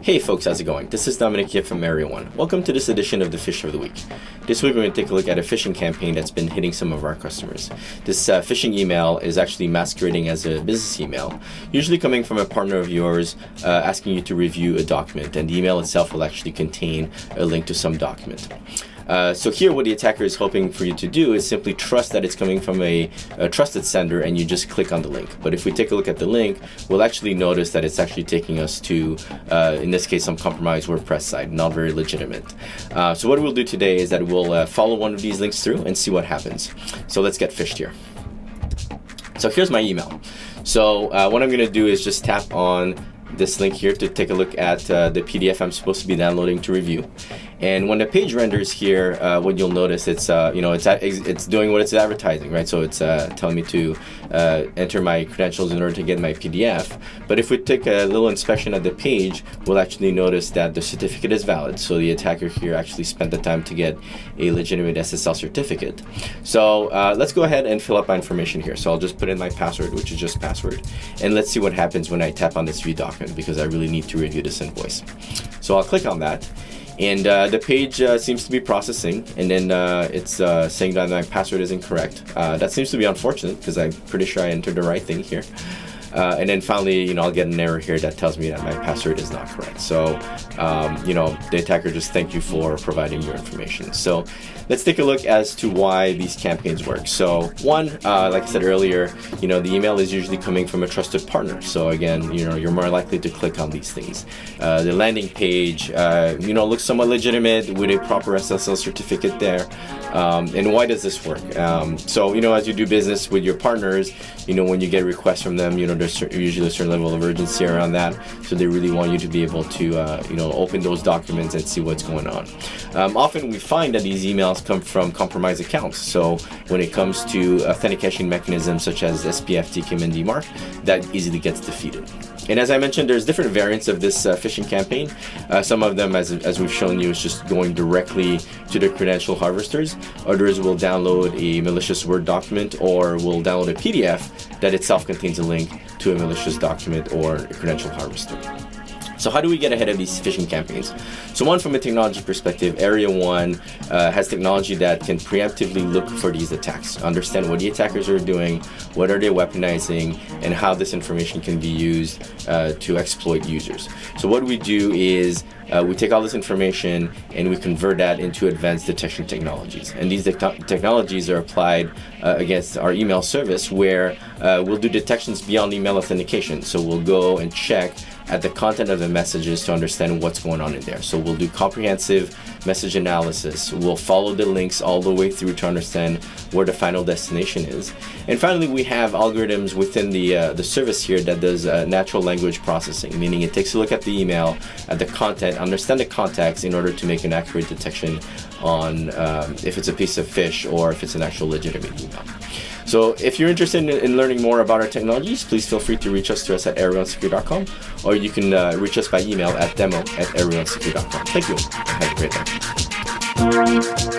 Hey folks, how's it going? This is Dominic here from Area 1. Welcome to this edition of the Phish of the Week. This week we're going to take a look at a phishing campaign that's been hitting some of our customers. This phishing email is actually masquerading as a business email, usually coming from a partner of yours asking you to review a document, and the email itself will actually contain a link to some document. So here what the attacker is hoping for you to do is simply trust that it's coming from a trusted sender, and you just click on the link. But if we take a look at the link, we'll actually notice that it's actually taking us to, in this case, some compromised WordPress site, not very legitimate. So what we'll do today is that we'll follow one of these links through and see what happens. So let's get phished here. So here's my email. So what I'm going to do is just tap on this link here to take a look at the PDF I'm supposed to be downloading to review. And when the page renders here, what you'll notice, it's doing what it's advertising, right? So it's telling me to enter my credentials in order to get my PDF. But if we take a little inspection of the page, we'll actually notice that the certificate is valid. So the attacker here actually spent the time to get a legitimate SSL certificate. So let's go ahead and fill up my information here. So I'll just put in my password, which is just password. And let's see what happens when I tap on this view document, because I really need to review this invoice. So I'll click on that. And the page seems to be processing, and then it's saying that my password is incorrect. That seems to be unfortunate, because I'm pretty sure I entered the right thing here. And then finally, I'll get an error here that tells me that my password is not correct. So, the attacker just thanked you for providing your information. So let's take a look as to why these campaigns work. So one, like I said earlier, the email is usually coming from a trusted partner. So again, you're more likely to click on these things. The landing page, looks somewhat legitimate with a proper SSL certificate there. And why does this work? So, as you do business with your partners, when you get requests from them, there's usually a certain level of urgency around that. So they really want you to be able to, open those documents and see what's going on. Often we find that these emails come from compromised accounts. So when it comes to authentication mechanisms such as SPF, TKIM, and DMARC, that easily gets defeated. And as I mentioned, there's different variants of this phishing campaign. Some of them, as we've shown you, is just going directly to the credential harvesters. Others will download a malicious Word document, or will download a PDF that itself contains a link to a malicious document or a credential harvester. So how do we get ahead of these phishing campaigns? So one, from a technology perspective, Area 1 has technology that can preemptively look for these attacks, understand what the attackers are doing, what are they weaponizing, and how this information can be used to exploit users. So what we do is we take all this information and we convert that into advanced detection technologies. And these technologies are applied against our email service, where we'll do detections beyond email authentication. So we'll go and check at the content of the messages to understand what's going on in there. So we'll do comprehensive message analysis. We'll follow the links all the way through to understand where the final destination is. And finally, we have algorithms within the service here that does natural language processing, meaning it takes a look at the email, at the content, understand the context in order to make an accurate detection on if it's a piece of phish or if it's an actual legitimate email. So if you're interested in learning more about our technologies, please feel free to reach us at area1secure.com, or you can reach us by email at demo@area1secure.com. Thank you. Have a great day.